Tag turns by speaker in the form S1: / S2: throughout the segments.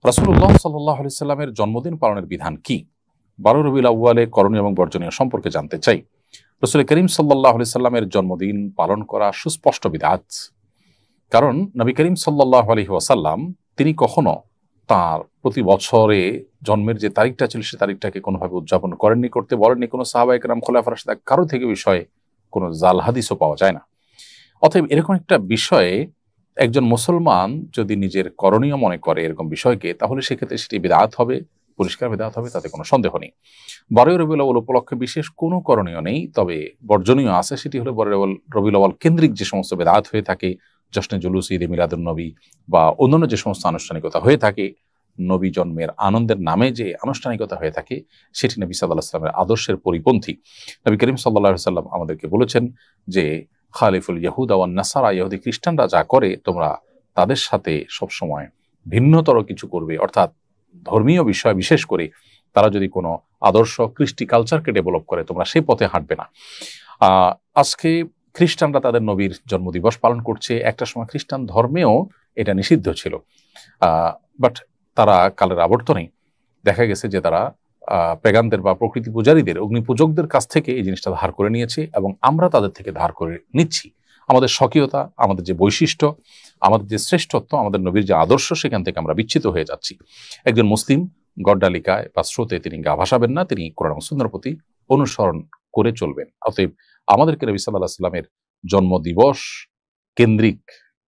S1: রাসূলুল্লাহ সাল্লাল্লাহু আলাইহি সাল্লামের জন্মদিন পালনের বিধান কি? 12 রবিউল আউয়ালে করণীয় এবং বর্জনীয় সম্পর্কে জানতে চাই। রাসূল করিম সাল্লাল্লাহু আলাইহি সাল্লামের জন্মদিন পালন করা সুস্পষ্ট বিদআত। কারণ নবী করিম সাল্লাল্লাহু আলাইহি ওয়াসাল্লাম তিনি কখনো তার প্রতি বছরে জন্মের যে তারিখটা ছিল সে তারিখটাকে কোনোভাবে উদযাপন করেননি, করতে বলেননি। কোনো সাহাবায়ে কেরাম, খোলাফায়ে রাশিদিন কারো থেকে বিষয়ে কোনো জাল হাদিসও পাওয়া যায় না। অতএব এরকম একটা বিষয়ে একজন মুসলমান যদি নিজের করণীয় মনে করে এরকম বিষয়কে, তাহলে সেক্ষেত্রে সেটি বিদআত হবে, পরিষ্কার বিদআত হবে, তাতে কোনো সন্দেহ নেই। 12 রবিউল আউয়াল উপলক্ষে বিশেষ কোনো করণীয় নেই, তবে বর্জনীয় আছে। সেটি হলো 12 রবিউল আউয়াল কেন্দ্রিক যে সমস্ত বিদআত হয়ে থাকে, জশ্নে জুলুস, ঈদে মিলাদুন নবী বা অন্যান্য যে সমস্ত আনুষ্ঠানিকতা হয়ে থাকে, নবী জন্মের আনন্দের নামে যে আনুষ্ঠানিকতা হয়ে থাকে, সেটি নবী সাল্লাল্লাহু আলাইহি ওয়াসাল্লামের আদর্শের পরিপন্থী। নবী করিম সাল্লাল্লাহু আলাইহি ওয়াসাল্লাম আমাদেরকে বলেছেন যে খালিফুল ইয়াহুদা ওয়ান নাসারা, ইহুদি খ্রিস্টানরা যা করে তোমরা তাদের সাথে সবসময় ভিন্নতর কিছু করবে, অর্থাৎ ধর্মীয় বিষয় বিশেষ করে তারা যদি কোনো আদর্শ কৃষ্টি কালচারকে ডেভেলপ করে তোমরা সেই পথে হাঁটবে না। আজকে খ্রিস্টানরা তাদের নবীর জন্মদিবস পালন করছে। একটা সময় খ্রিস্টান ধর্মেও এটা নিষিদ্ধ ছিল, বাট তারা কালের আবর্তনে দেখা গেছে যে তারা পেগানদের বা প্রকৃতি পূজারীদের, অগ্নি পূজকদের কাছ থেকে এই জিনিসটা ধার করে নিয়েছে এবং আমরা তাদের থেকে ধার করে নিচ্ছি। আমাদের স্বকীয়তা, আমাদের যে বৈশিষ্ট্য, আমাদের যে শ্রেষ্ঠত্ব, আমাদের নবীর যে আদর্শ, সেখান থেকে আমরা বিচ্যুত হয়ে যাচ্ছি। একজন মুসলিম গড্ডালিকায় বা স্রোতে তিনি গা ভাসাবেন না, তিনি কোরআন ও সুন্নাহর প্রতি অনুসরণ করে চলবেন। অতএব আমাদেরকে নবী সাল্লাল্লাহু আলাইহি ওয়াসাল্লামের জন্মদিবস কেন্দ্রিক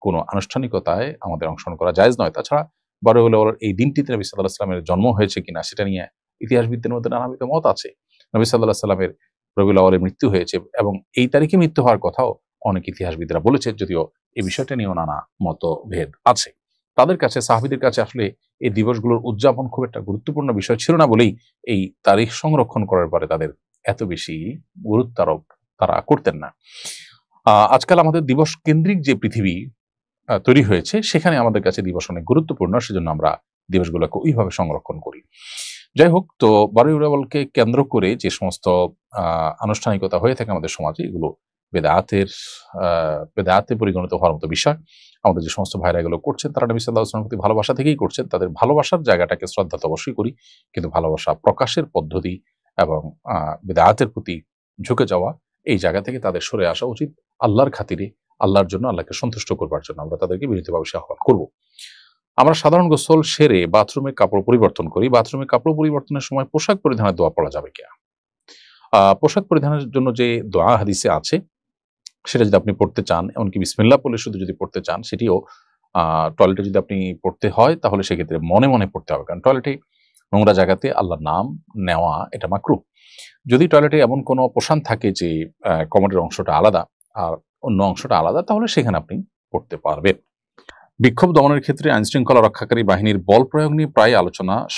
S1: কোনো আনুষ্ঠানিকতায় আমাদের অংশগ্রহণ করা জায়েজ নয়। তাছাড়া 12 রবিউল আউয়াল এই দিনটিতে নবী সাল্লাল্লাহু আলাইহি ওয়াসাল্লামের জন্ম হয়েছে কিনা সেটা নিয়ে ইতিহাসবিদদের মধ্যে নানাবিধ মত আছে। নবী সাল্লাল্লাহু আলাইহি ওয়াসাল্লামের রবিউল আউয়ালে মৃত্যু হয়েছে এবং এই তারিখে মৃত্যু হওয়ার কথাও অনেক ইতিহাসবিদরা বলেছেন, যদিও এই বিষয়টা নিয়েও নানা মতভেদ আছে। তাদের কাছে, সাহাবীদের কাছে আসলে এই দিবসগুলোর উদযাপন খুব একটা গুরুত্বপূর্ণ বিষয় ছিল না বলেই এই তারিখ সংরক্ষণ করার পরে তাদের এত বেশি গুরুত্বারোপ তারা করতেন না। আজকাল আমাদের দিবস কেন্দ্রিক যে পৃথিবী তৈরি হয়েছে, সেখানে আমাদের কাছে দিবস অনেক গুরুত্বপূর্ণ, সেজন্য আমরা দিবসগুলোকে ওইভাবে সংরক্ষণ করি। যাই হোক, তো 12 রবিউল আউয়ালকে কেন্দ্র করে যে সমস্ত আনুষ্ঠানিকতা হয়ে থাকে আমাদের সমাজে, এগুলো বেদাতে পরিগণিত হওয়ার মতো বিষয়। আমাদের যে সমস্ত ভাইরা এগুলো করছেন, তারা নবী সাল্লাল্লাহু আলাইহি ওয়াসাল্লামের প্রতি ভালোবাসা থেকেই করছেন। তাদের ভালোবাসার জায়গাটাকে শ্রদ্ধা তো অবশ্যই করি, কিন্তু ভালোবাসা প্রকাশের পদ্ধতি এবং বেদাতের প্রতি ঝুঁকে যাওয়া, এই জায়গা থেকে তাদের সরে আসা উচিত। আল্লাহর খাতিরে, আল্লাহর জন্য, আল্লাহকে সন্তুষ্ট করবার জন্য আমরা তাদেরকে বিনীতভাবে আহ্বান করব। আমরা সাধারণ গোসল সেরে বাথরুমে কাপড় পরিবর্তন করি। বাথরুমে কাপড় পরিবর্তনের সময় পোশাক পরিধানের দোয়া পড়া যাবে কিনা? পোশাক পরিধানের জন্য যে দোয়া হাদিসে আছে, সেটা যদি আপনি পড়তে চান, এমনকি বিসমিল্লাহ বলে শুধু যদি পড়তে চান, সেটিও টয়লেটে যদি আপনি পড়তে হয় তাহলে সেক্ষেত্রে মনে মনে পড়তে হবে, কারণ টয়লেটে নোংরা জায়গাতে আল্লাহর নাম নেওয়া এটা মাকরুহ। যদি টয়লেটে এমন কোনো পোষণ থাকে যে কমোডের অংশটা আলাদা আর অন্য অংশটা আলাদা, তাহলে সেখানে আপনি পড়তে পারবেন। বিক্ষোভ দমনের ক্ষেত্রে আইনশৃঙ্খলা রক্ষাকারী বাহিনীর বল প্রয়োগ নিয়ে প্রায়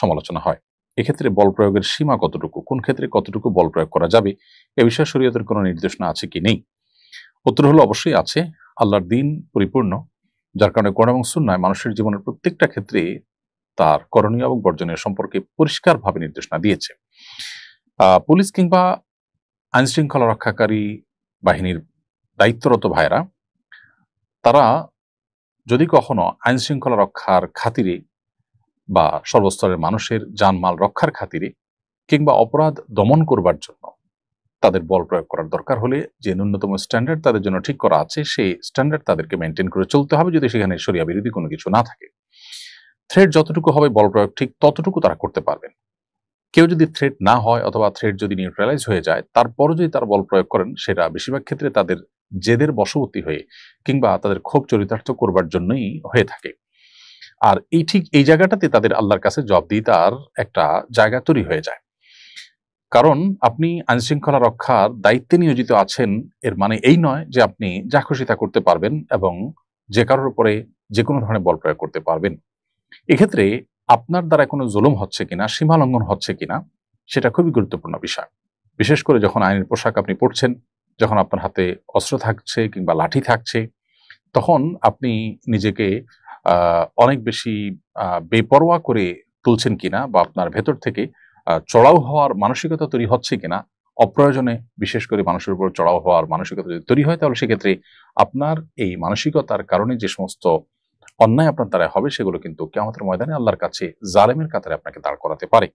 S1: সমালোচনা হয়। এক্ষেত্রে বল প্রয়োগের সীমা কতটুকু, কোন ক্ষেত্রে কতটুকু বল প্রয়োগ করা যাবে, এ বিষয়ে শরীয়তের কোনো নির্দেশনা আছে কি নেই? উত্তর হলো অবশ্যই আছে। আল্লাহর দিন পরিপূর্ণ, যার কারণে কোরআন এবং সুন্নাহয় মানুষের জীবনের প্রত্যেকটা ক্ষেত্রে তার করণীয় এবং বর্জনীয় সম্পর্কে পরিষ্কারভাবে নির্দেশনা দিয়েছে। পুলিশ কিংবা আইনশৃঙ্খলা রক্ষাকারী বাহিনীর দায়িত্বরত ভাইরা, তারা যদি কখনো আইনশৃঙ্খলা রক্ষার খাতিরে বা সর্বস্তরের মানুষের জানমাল রক্ষার খাতিরে কিংবা অপরাধ দমন করবার জন্য তাদের বল প্রয়োগ করার দরকার হলে যে ন্যূনতম স্ট্যান্ডার্ড তাদের জন্য ঠিক করা আছে, সেই স্ট্যান্ডার্ড তাদেরকে মেনটেন করে চলতে হবে, যদি সেখানে শরিয়া বিরোধী কোনো কিছু না থাকে। থ্রেট যতটুকু হবে বল প্রয়োগ ঠিক ততটুকু তারা করতে পারবেন। কেউ যদি থ্রেট না হয় অথবা থ্রেট যদি নিউট্রালাইজ হয়ে যায়, তারপরও যদি তার বল প্রয়োগ করেন, সেটা বেশিরভাগ ক্ষেত্রে তাদের জেদের বশবর্তী হয়ে কিংবা তাদের ক্ষোভ চরিতার্থ করবার জন্যই হয়ে থাকে। আর এই জায়গাটাতে তাদের আল্লাহর কাছে জবাবদিহিতার একটা জায়গা তৈরি হয়ে যায়। কারণ আপনি আইনশৃঙ্খলা রক্ষার দায়িত্বে নিয়োজিত আছেন, এর মানে এই নয় যে আপনি যা খুশি তা করতে পারবেন এবং যে কারোর উপরে যে কোনো ধরনের বল প্রয়োগ করতে পারবেন। এক্ষেত্রে আপনার দ্বারা কোনো জুলুম হচ্ছে কিনা, সীমা লঙ্ঘন হচ্ছে কিনা, সেটা খুবই গুরুত্বপূর্ণ বিষয়। বিশেষ করে যখন আইনের পোশাক আপনি পরছেন, যখন আপনার হাতে অস্ত্র থাকছে কিংবা লাঠি থাকছে, তখন আপনি নিজেকে অনেক বেশি বেপরোয়া করে তুলছেন কিনা বা আপনার ভেতর থেকে চড়াও হওয়ার মানসিকতা তৈরি হচ্ছে কিনা। অপ্রয়োজনে বিশেষ করে মানুষের উপর চড়াও হওয়ার মানসিকতা যদি তৈরি হয়, তাহলে সেক্ষেত্রে আপনার এই মানসিকতার কারণে যে সমস্ত অন্যায় আপনার দ্বারা হবে, সেগুলো কিন্তু কিয়ামতের ময়দানে আল্লাহর কাছে জালেমের কাতারে আপনাকে দাঁড় করাতে পারে।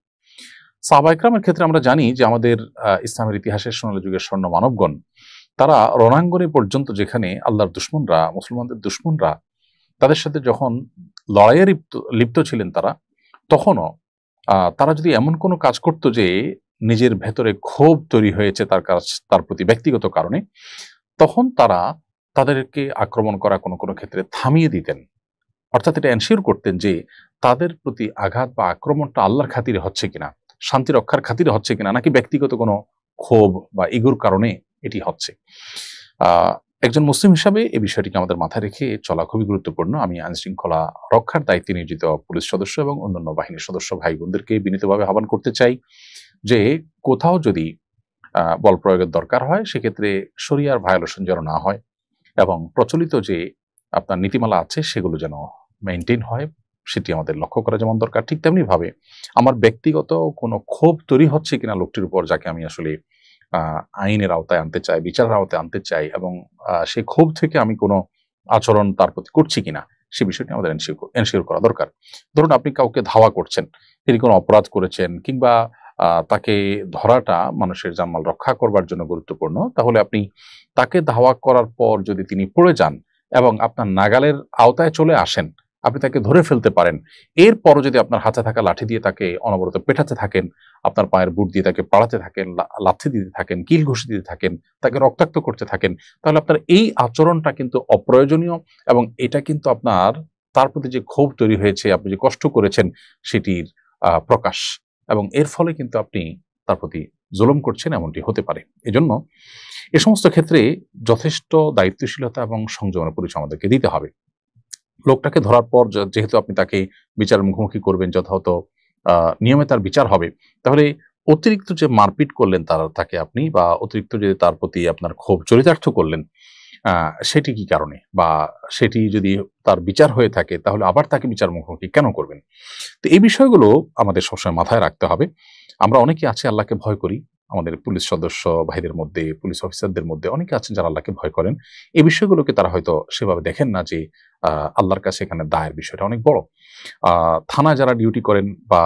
S1: সাহাবা ইকরামের ক্ষেত্রে আমরা জানি যে আমাদের ইসলামের ইতিহাসের সোনালী যুগের স্বর্ণ মানবগণ, তারা রণাঙ্গনে পর্যন্ত, যেখানে আল্লাহর দুশমনরা, মুসলমানদের দুশমনরা তাদের সাথে যখন লড়াইয়ে লিপ্ত ছিলেন, তারা তখনও তারা যদি এমন কোনো কাজ করত যে নিজের ভেতরে ক্ষোভ তৈরি হয়েছে তার প্রতি ব্যক্তিগত কারণে, তখন তারা তাদেরকে আক্রমণ করা কোনো কোনো ক্ষেত্রে থামিয়ে দিতেন। অর্থাৎ এটা এনশিওর করতেন যে তাদের প্রতি আঘাত বা আক্রমণটা আল্লাহর খাতিরে হচ্ছে কিনা, শান্তি রক্ষার খাতিরে হচ্ছে কিনা, নাকি ব্যক্তিগত কোনো ক্ষোভ বা ইগোর কারণে এটি হচ্ছে। একজন মুসলিম হিসাবে এই বিষয়টিকে আমাদের মাথায় রেখে চলা খুবই গুরুত্বপূর্ণ। আমি আইন শৃঙ্খলা রক্ষার দায়িত্বে নিয়োজিত পুলিশ সদস্য এবং অন্যান্য বাহিনীর সদস্য ভাই বোনদেরকে বিনীতভাবে আহ্বান করতে চাই যে কোথাও যদি বল প্রয়োগের দরকার হয়, সেক্ষেত্রে শরিয়ার ভায়োলেশন যেন না হয় এবং প্রচলিত যে আপনার নীতিমালা আছে সেগুলো যেন মেনটেন হয়, সেটি আমাদের লক্ষ্য করা যেমন দরকার। ঠিক তেমনি ভাবে আমার ব্যক্তিগত কোনো ক্ষোভ তৈরি হচ্ছে কিনা লোকটির উপর, যাকে আমি আসলে আইনের আওতায় আনতে চাই, বিচারের আওতায় আনতে চাই, এবং সেই ক্ষোভ থেকে আমি কোনো আচরণ তার প্রতি করছি কিনা, সে বিষয়টি আমাদের এনশিওর করা দরকার। ধরুন আপনি কাউকে ধাওয়া করছেন, তিনি কোনো অপরাধ করেছেন, কিংবা তাকে ধরাটা মানুষের জানমাল রক্ষা করবার জন্য গুরুত্বপূর্ণ, তাহলে আপনি তাকে ধাওয়া করার পর যদি তিনি পড়ে যান এবং আপনার নাগালের আওতায় চলে আসেন, আপনি তাকে ধরে ফেলতে পারেন, এরপরও যদি আপনার হাতে থাকা লাঠি দিয়ে তাকে অনবরত পেটাতে থাকেন, আপনার পায়ের বুট দিয়ে তাকে পাড়াতে থাকেন, লাথি দিতে থাকেন, কিল ঘুষি দিতে থাকেন, তাকে রক্তাক্ত করতে থাকেন, তাহলে আপনার এই আচরণটা কিন্তু অপ্রয়োজনীয় এবং এটা কিন্তু আপনার তার প্রতি যে ক্ষোভ তৈরি হয়েছে, আপনি যে কষ্ট করেছেন সেটির প্রকাশ, এবং এর ফলে কিন্তু আপনি তার প্রতি জুলুম করছেন, এমনটি হতে পারে। এজন্য এ সমস্ত ক্ষেত্রে যথেষ্ট দায়িত্বশীলতা এবং সংযমের পরিচয় আমাদেরকে দিতে হবে। লোকটাকে ধরার পর যেহেতু আপনি তাকে বিচারের মুখোমুখি করবেন, যথাযথ নিয়মে তার বিচার হবে, তাহলে অতিরিক্ত যে মারপিট করলেন তাকে আপনি, বা অতিরিক্ত যে তার প্রতি আপনার ক্ষোভ চরিতার্থ করলেন, সেটি কি কারণে, বা সেটি যদি তার বিচার হয়ে থাকে তাহলে আবার তাকে বিচার মুখোমুখি কেন করবেন? তো এই বিষয়গুলো আমাদের সবসময় মাথায় রাখতে হবে। আমরা অনেকে আছি আল্লাহকে ভয় করি, আমাদের পুলিশ সদস্য ভাইদের মধ্যে, পুলিশ অফিসারদের মধ্যে অনেকে আছেন যারা আল্লাহকে ভয় করেন। এই বিষয়গুলোকে তারা হয়তো সেভাবে দেখেন না যে আল্লাহর কাছে এখানে দায়ের বিষয়টা অনেক বড়। থানায় যারা ডিউটি করেন বা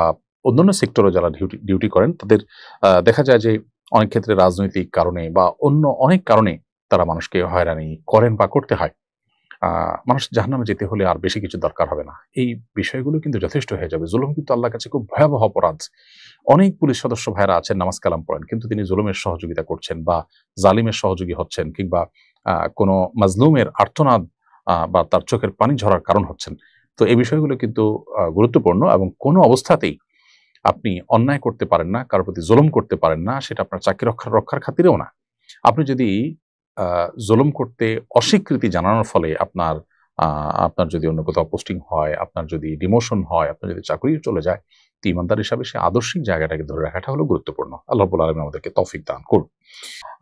S1: অন্যান্য সেক্টরে যারা ডিউটি করেন, তাদের দেখা যায় যে অনেক ক্ষেত্রে রাজনৈতিক কারণে বা অন্য অনেক কারণে তারা মানুষকে হয়রানি করেন বা করতে হয়। মানুষ জাহান্নামে যেতে হলে আর বেশি কিছু দরকার হবে না। এই বিষয়গুলো কিন্তু যথেষ্ট হয়ে যাবে। জুলুম কিন্তু আল্লাহর কাছে খুব ভয়াবহ অপরাধ। অনেক পুলিশ সদস্য ভাইরা আছেন নামাজ কালাম পড়েন, কিন্তু তিনি জুলুমের সহযোগিতা করছেন বা জালিমের সহযোগী হচ্ছেন, কিংবা কোনো মাজলুমের আর্তনাদ বা তার চোখের পানি ঝরার কারণ হচ্ছেন। তো এই বিষয়গুলো কিন্তু গুরুত্বপূর্ণ, এবং কোনো অবস্থাতেই আপনি অন্যায় করতে পারেন না, কারোর প্রতি জুলুম করতে পারেন না, সেটা আপনার চাকরি রক্ষার খাতিরেও না। আপনি যদি জুলুম করতে অস্বীকৃতি জানানোর ফলে আপনার যদি অন্য কোথাও পোস্টিং হয়, আপনার যদি ডিমোশন হয়, আপনার যদি চাকরি চলে যায়, তো ইমানদার হিসাবে সে আদর্শিক জায়গাটাকে ধরে রাখাটা হলো গুরুত্বপূর্ণ। আল্লাহ রাব্বুল আলামিন আমাদেরকে তৌফিক দান করুন।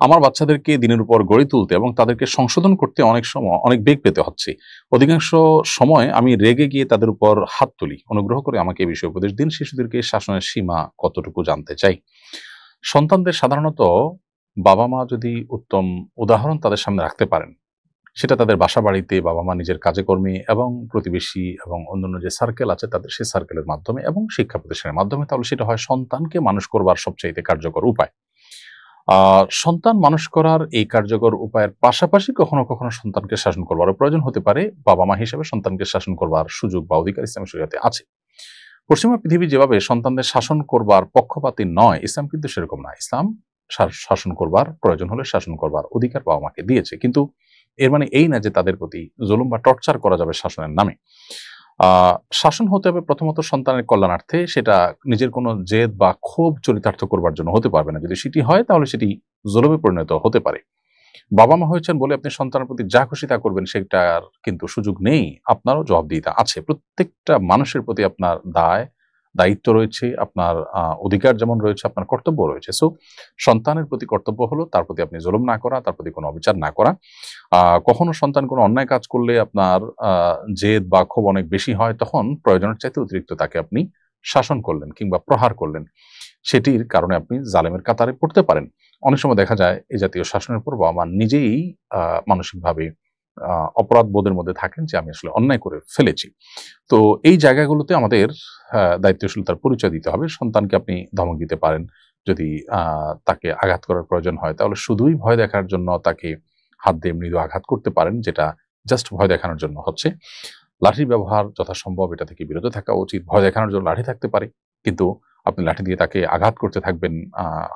S1: আমার বাচ্চাদেরকে দিনের উপর গড়ে তুলতে এবং তাদেরকে সংশোধন করতে অনেক সময় অনেক বেগ পেতে হচ্ছে। অধিকাংশ সময় আমি রেগে গিয়ে তাদের উপর হাত তুলি। অনুগ্রহ করে আমাকে এই বিষয়ে উপদেশ দিন। শিশুদেরকে শাসনের সীমা কতটুকু জানতে চাই। সন্তানদের সাধারণত বাবা মা যদি উত্তম উদাহরণ তাদের সামনে রাখতে পারেন, সেটা তাদের বাসা বাড়িতে, বাবা মা নিজের কাজে কর্মে এবং প্রতিবেশী এবং অন্যান্য যে সার্কেল আছে তাদের সেই সার্কেলের মাধ্যমে এবং শিক্ষা প্রতিষ্ঠানের মাধ্যমে, তাহলে সেটা হয় সন্তানকে মানুষ করবার সবচাইতে কার্যকর উপায়। সন্তান মানুষ করার এই কার্যকর উপায়ের পাশাপাশি কখনো কখনো সন্তানকে শাসন করবারও প্রয়োজন হতে পারে। বাবা মা হিসেবে সন্তানকে শাসন করবার সুযোগ বা অধিকার ইসলামী শরীয়তে আছে। পশ্চিমা পৃথিবী যেভাবে সন্তানদের শাসন করবার পক্ষপাতী নয়, ইসলাম কিন্তু সেরকম না। ইসলাম শাসন করবার প্রয়োজন হলে শাসন করবার অধিকার বাবা মাকে দিয়েছে, কিন্তু এর মানে এই না যে তাদের প্রতি জুলুম বা টর্চার করা যাবে শাসনের নামে। শাসন হতে হবে প্রথমত সন্তানের কল্যাণার্থে, সেটা নিজের কোনো জেদ বা ক্ষোভ চরিতার্থ করবার জন্য হতে পারবে না। যদি সেটি হয় তাহলে সেটি জুলুমে পরিণত হতে পারে। বাবা মা হয়েছেন বলে আপনি সন্তানের প্রতি যা খুশি তা করবেন, সেটার কিন্তু সুযোগ নেই। আপনারও জবাবদিহিতা আছে। প্রত্যেকটা মানুষের প্রতি আপনার দায়িত্ব রয়েছে, আপনার অধিকার যেমন রয়েছে, আপনার কর্তব্য রয়েছে। সো সন্তানের প্রতি কর্তব্য হলো তার প্রতি আপনি জুলুম না করা, তার প্রতি কোনো অবিচার না করা। কখনো সন্তান কোনো অন্যায় কাজ করলে আপনার জেদ বা ক্ষোভ অনেক বেশি হয়, তখন প্রয়োজনের চাইতে অতিরিক্ত তাকে আপনি শাসন করলেন কিংবা প্রহার করলেন, সেটির কারণে আপনি জালেমের কাতারে পড়তে পারেন। অনেক সময় দেখা যায় এই জাতীয় শাসনের পর বাবা মা নিজেই মানসিকভাবে অপরাধ বোধের মধ্যে থাকেন যে আমি আসলে অন্যায় করে ফেলেছি। তো এই জায়গাগুলোতে আমাদের দায়িত্বশীলতার পরিচয় দিতে হবে। সন্তানকে আপনি ধমক দিতে পারেন। যদি তাকে আঘাত করার প্রয়োজন হয় তাহলে শুধুই ভয় দেখার জন্য তাকে হাত দিয়ে মৃদু আঘাত করতে পারেন, যেটা জাস্ট ভয় দেখানোর জন্য হচ্ছে। লাঠির ব্যবহার যথাসম্ভব এটা থেকে বিরত থাকা উচিত। ভয় দেখানোর জন্য লাঠি থাকতে পারে, কিন্তু আপনি লাঠি দিয়ে তাকে আঘাত করতে থাকবেন,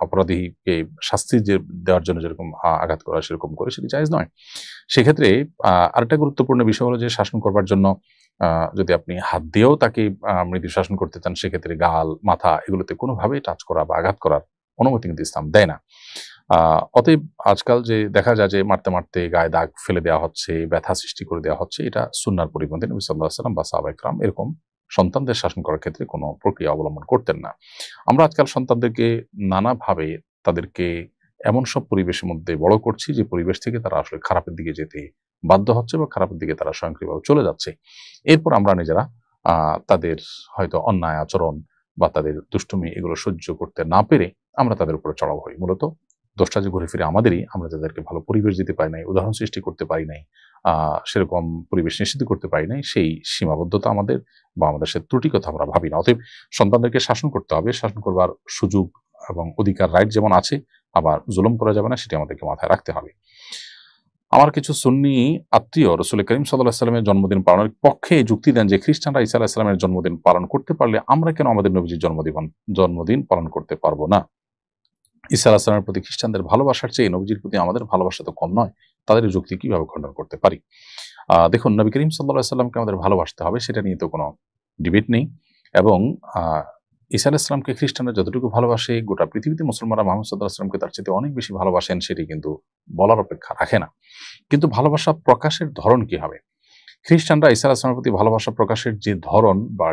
S1: অপরাধীকে শাস্তি যে দেওয়ার জন্য যেরকম আঘাত করা সেরকম করে, সেটি জায়েজ নয়। সেক্ষেত্রে আরেকটা গুরুত্বপূর্ণ বিষয় হলো যে শাসন করবার জন্য যদি আপনি হাত দিয়েও তাকে মৃদু শাসন করতে চান, সেক্ষেত্রে গাল, মাথা এগুলোতে কোনোভাবেই টাচ করা বা আঘাত করার অনুমতি কিন্তু ইসলাম দেয় না। অতএব আজকাল যে দেখা যায় যে মারতে মারতে গায়ে দাগ ফেলে দেওয়া হচ্ছে, ব্যথা সৃষ্টি করে দেওয়া হচ্ছে, এটা সুন্নাহর পরিপন্থী। নবী সাল্লাল্লাহু আলাইহি ওয়াসাল্লাম বা সাহাবায়ে কেরাম এরকম সন্তানদের শাসন করার ক্ষেত্রে কোনো প্রক্রিয়া অবলম্বন করতেন না। আমরা আজকাল সন্তানদেরকে নানাভাবে তাদেরকে এমন সব পরিবেশের মধ্যে বড় করছি যে পরিবেশ থেকে তারা আসলে খারাপের দিকে যেতে বাধ্য হচ্ছে বা খারাপের দিকে তারা স্বয়ংক্রিয়ভাবে চলে যাচ্ছে। এরপর আমরা নিজেরা তাদের হয়তো অন্যায় আচরণ বা তাদের দুষ্টুমি এগুলো সহ্য করতে না পেরে আমরা তাদের উপরে চড়াও হই। মূলত দোষটা যে ঘুরে ফিরে আমাদেরই, আমরা তাদেরকে ভালো পরিবেশ দিতে পারি নাই, উদাহরণ সৃষ্টি করতে পারি নাই, সেরকম পরিবেশ নিশ্চিত করতে পারি নাই, সেই সীমাবদ্ধতা আমাদের বা আমাদের সে ত্রুটি কথা আমরা ভাবি না। অতএব সন্তানদেরকে শাসন করতে হবে, শাসন করবার সুযোগ এবং অধিকার রাইট যেমন আছে, আবার জুলুম করা যাবে না সেটি আমাদেরকে মাথায় রাখতে হবে। আমার কিছু সুন্নি আত্মীয় রসুল করিম সাল্লাল্লাহু আলাইহি ওয়াসাল্লামের জন্মদিন পালনের পক্ষে যুক্তি দেন যে খ্রিস্টানরা ঈসা আলাইহিস সালামের জন্মদিন পালন করতে পারলে আমরা কেন আমাদের নবীজির জন্মদিন পালন করতে পারবো না? ঈসা আলাইহিস সালামের প্রতি খ্রিস্টানদের ভালোবাসার চেয়ে নবীজির প্রতি আমাদের ভালোবাসা তো কম নয়। তাদের এই যুক্তি কিভাবে খণ্ডন করতে পারি? দেখুন, নবী করিম সাল্লাল্লাহু আলাইহি ওয়াসাল্লামকে আমাদের ভালোবাসতে হবে, সেটা নিয়ে তো কোনো ডিবেট নেই। এবং ঈসা আলাইহিস সালামকে খ্রিস্টানরা যতটুকু ভালোবাসে, গোটা পৃথিবীতে মুসলমানরা মুহাম্মদ সাল্লাল্লাহু আলাইহি ওয়াসাল্লামকে তার চেয়ে অনেক বেশি ভালোবাসেন, সেটি কিন্তু বলার অপেক্ষা রাখে না। কিন্তু ভালোবাসা প্রকাশের ধরন কি হবে? খ্রিস্টানরা ঈসা আলাইহিস সালামের প্রতি ভালোবাসা প্রকাশের যে ধরন বা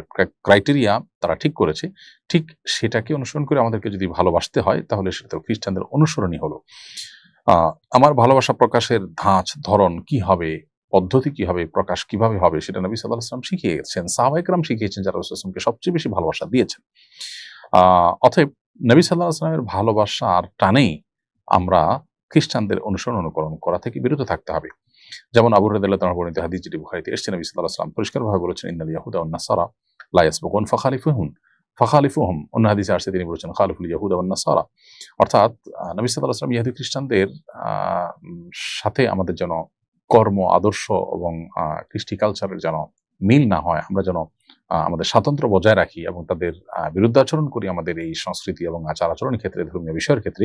S1: ক্রাইটেরিয়া তারা ঠিক করেছে, ঠিক সেটাকে অনুসরণ করে আমাদেরকে যদি ভালোবাসতে হয় তাহলে সেটা তো খ্রিস্টানদের অনুসরণই হলো। আমার ভালোবাসা প্রকাশের ধাঁচ, ধরন কি হবে, পদ্ধতি কি হবে, প্রকাশ কিভাবে হবে, সেটা নবী সাল্লাল্লাহু আলাইহি ওয়াসাল্লাম শিখিয়ে গেছেন। সাহাবায়ে কেরাম শিখিয়েছেন, যারা রাসূল সাল্লাল্লাহু আলাইহি ওয়াসাল্লামকে সবচেয়ে বেশি ভালোবাসা দিয়েছেন। অতএব নবী সাল্লাল্লাহু আলাইহি ওয়াসাল্লামের ভালোবাসার টানেই আমরা খ্রিস্টানদের অনুকরণ করা থেকে বিরত থাকতে হবে। যেমন আবু হুরায়রা রাদিয়াল্লাহু তাআলা বর্ণিত হাদিস, যেটি বুখারীতে এসেছে, নবী সাল্লাল্লাহু আলাইহি ওয়াসাল্লাম পরিষ্কারভাবে বলেছেন, ইন্নাল ইয়াহুদা ওয়ান নাসারা লা ইয়াসবিকুন ফাখালিফুহুম। অন্য হাদিসে আসছে, তিনি বলেছেন খালিফুল ইয়াহুদা ওয়ান নাসারা। অর্থাৎ নবী সাল্লাল্লাহু আলাইহি ওয়াসাল্লাম ইহুদি খ্রিস্টানদের সাথে আমাদের যেন কর্ম, আদর্শ এবং কৃষ্টি কালচারের যেন মিল না হয়, আমরা যেন আমাদের স্বাতন্ত্র্য বজায় রাখি এবং তাদের বিরুদ্ধাচরণ করি আমাদের এই সংস্কৃতি এবং আচার আচরণের ক্ষেত্রে, ধর্মীয় বিষয়ের ক্ষেত্রে,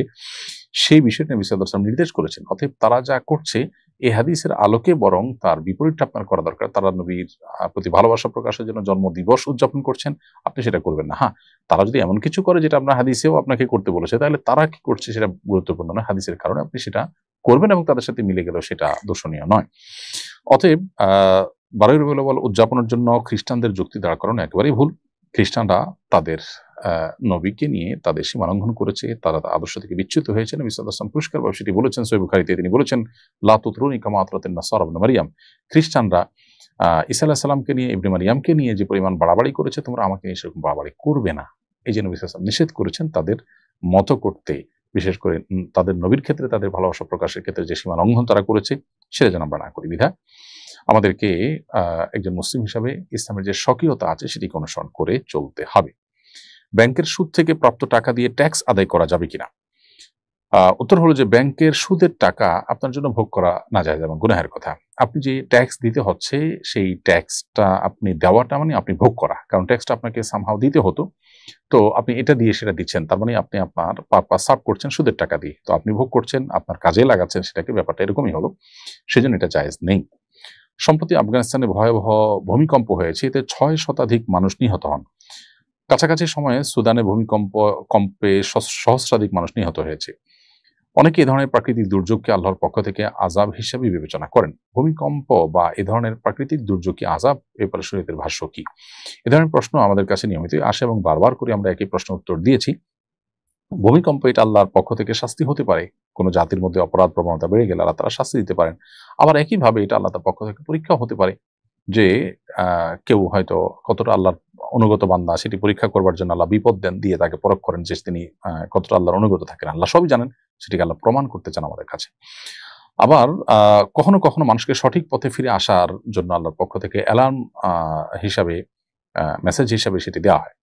S1: সেই বিষয়টা নবী সাল্লাল্লাহু আলাইহি ওয়াসাল্লাম নির্দেশ করেছেন। অতএব তারা যা করছে এই হাদিসের আলোকে বরং তার বিপরীতটা আপনার করা দরকার। তারা নবীর প্রতি ভালোবাসা প্রকাশের জন্য জন্মদিবস উদযাপন করছেন, আপনি সেটা করবেন না। হ্যাঁ, তারা যদি এমন কিছু করে যেটা আপনার হাদিসেও আপনাকে করতে বলেছে, তাহলে তারা কি করছে সেটা গুরুত্বপূর্ণ নয়, হাদিসের কারণে আপনি সেটা করবেন এবং তাদের সাথে মিলে গেলেও সেটা দোষণীয় নয়। অতএব 12ই রবিউল আউয়াল উদযাপনের জন্য খ্রিস্টানদের যুক্তি দাঁড় করানো একেবারেই ভুল। খ্রিস্টানরা তাদের নবীকে নিয়ে তাদের সীমা লঙ্ঘন করেছে, তারা আদর্শ থেকে বিচ্যুত হয়েছে। নবী সাল্লাল্লাহু আলাইহি ওয়াসাল্লাম পরিষ্কারভাবে সেটি বলেছেন সহিহ বুখারীতে, তিনি বলেছেন, লা তুতরুনি কামা আতরাতিন নাসারা ইবনে মারইয়াম। খ্রিস্টানরা ঈসা আলাইহিস সালামকে নিয়ে, ইবনে মারইয়ামকে নিয়ে যে পরিমাণ বাড়াবাড়ি করেছে, তোমরা আমাকে নিয়ে সেরকম বাড়াবাড়ি করবে না। এই যে নবী সাল্লাল্লাহু আলাইহি ওয়াসাল্লাম নিষেধ করেছেন তাদের মত করতে, বিশেষ করে তাদের নবীর ক্ষেত্রে তাদের ভালোবাসা প্রকাশের ক্ষেত্রে যে সীমা লঙ্ঘন তারা করেছে সেটা যেন আমরা না করি। বিধায় আমাদেরকে একজন মুসলিম হিসাবে ইসলামের যে স্বকীয়তা আছে সেটিকে অনুসরণ করে চলতে হবে। ব্যাংকের সুদ থেকে প্রাপ্ত টাকা দিয়ে ট্যাক্স আদায় করা যাবে কিনা? উত্তর হলো যে ব্যাংকের সুদের টাকা আপনার জন্য ভোগ করা নাজায়েজ এবং গুনাহের কথা। আপনি যে ট্যাক্স দিতে হচ্ছে সেই ট্যাক্সটা আপনি দেওয়াটা মানে আপনি ভোগ করা, কারণ ট্যাক্সটা আপনাকে সামহাও দিতে হতো, তো আপনি এটা দিয়ে সেটা দিচ্ছেন, তার মানে আপনি আপনার পারপাস সার্ভ করছেন সুদের টাকা দিয়ে, তো আপনি ভোগ করছেন, আপনার কাজে লাগাচ্ছেন সেটাকে, ব্যাপারটা এরকমই হলো, সেজন্য এটা জায়েজ নেই। সম্প্রতি আফগানিস্তানে ভয়াবহ ভূমিকম্প হয়েছে, এতে 6 শতাধিক মানুষ নিহত হন। কাছাকাছি সময়ে সুদানে কম্পে সহস্রাধিক মানুষ নিহত হয়েছে। অনেকে এ ধরনের প্রাকৃতিক দুর্যোগকে আল্লাহর পক্ষ থেকে আযাব হিসেবে বিবেচনা করেন। ভূমিকম্প বা এ ধরনের প্রাকৃতিক দুর্যোগ কি আযাব? এ ব্যাপারে শরীয়তের ভাষ্য কি? এ ধরনের প্রশ্ন আমাদের কাছে নিয়মিতই আসে এবং বারবার করে আমরা একই প্রশ্ন উত্তর দিয়েছি। ভূমিকম্প এটা আল্লাহর পক্ষ থেকে শাস্তি হতে পারে। কোন জাতির মধ্যে অপরাধ প্রবণতা বেড়ে গেলে আল্লাহ তাআলা শাস্তি দিতে পারেন। আবার একইভাবে এটা আল্লাহ তাআলার পক্ষ থেকে পরীক্ষাও হতে পারে যে কেউ হয়তো কতটা আল্লাহর অনুগত বান্দা সেটি পরীক্ষা করবার জন্য আল্লাহ বিপদ দিয়ে তাকে পরখ করেন যে তিনি কতটা আল্লাহর অনুগত থাকেন। আল্লাহ সবই জানেন, সেটিকে আল্লাহ প্রমাণ করতে চান আমাদের কাছে। আবার কখনো কখনো মানুষকে সঠিক পথে ফিরে আসার জন্য আল্লাহর পক্ষ থেকে অ্যালার্ম হিসাবে মেসেজ হিসাবে সেটি দেওয়া হয়।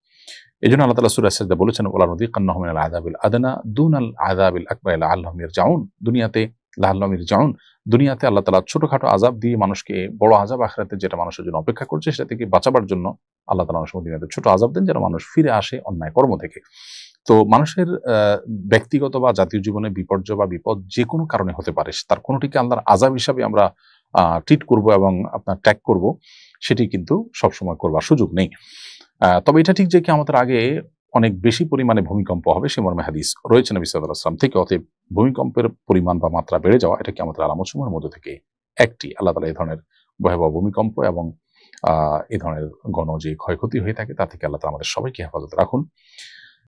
S1: এজন্য আল্লাহ তাআলা সূরা সাজদা বলেছেন, ওয়ালা নুযিকান্নাহুম মিনাল আযাবিল আদনা দুনাল আযাবিল আকবার লাআল্লাহুম ইয়ারজিউন। লাআল্লাহুম ইয়ারজিউন, দুনিয়াতে আল্লাহ তাআলা ছোটখাটো আযাব দিয়ে মানুষকে বড় আযাব আখিরাতে যেটা মানুষের জন্য অপেক্ষা করছে সেটা থেকে বাঁচাবার জন্য আল্লাহ তাআলা অনেক সময় দুনিয়াতে ছোট আযাব দেন যেন মানুষ ফিরে আসে অন্যায় কর্ম থেকে। তো মানুষের ব্যক্তিগত বা জাতীয় জীবনে বিপর্যয় বা বিপদ যেকোনো কারণে হতে পারে। তার কোনটিকে আল্লাহর আযাব হিসাবে আমরা ট্রিট করব এবং আপনার ট্যাগ করব, সেটি কিন্তু সবসময় করবার সুযোগ নেই। তবে এটা ঠিক যে কিয়ামতের আগে অনেক বেশি পরিমাণে ভূমিকম্প হবে সে মর্মে হাদিস রয়েছে নবী সাল্লাল্লাহু আলাইহি ওয়াসাল্লাম থেকে। অতএব ভূমিকম্পের পরিমাণ বা মাত্রা বেড়ে যাওয়া এটা কিয়ামতের আলামতসমূহের মধ্যে থেকে একটি। আল্লাহ তাআলা এই ধরনের ভয়াবহ ভূমিকম্প এবং এ ধরনের যে ক্ষয়ক্ষতি হয়ে থাকে তা থেকে আল্লাহ তাআলা আমাদের সবাইকে হেফাজত রাখুন।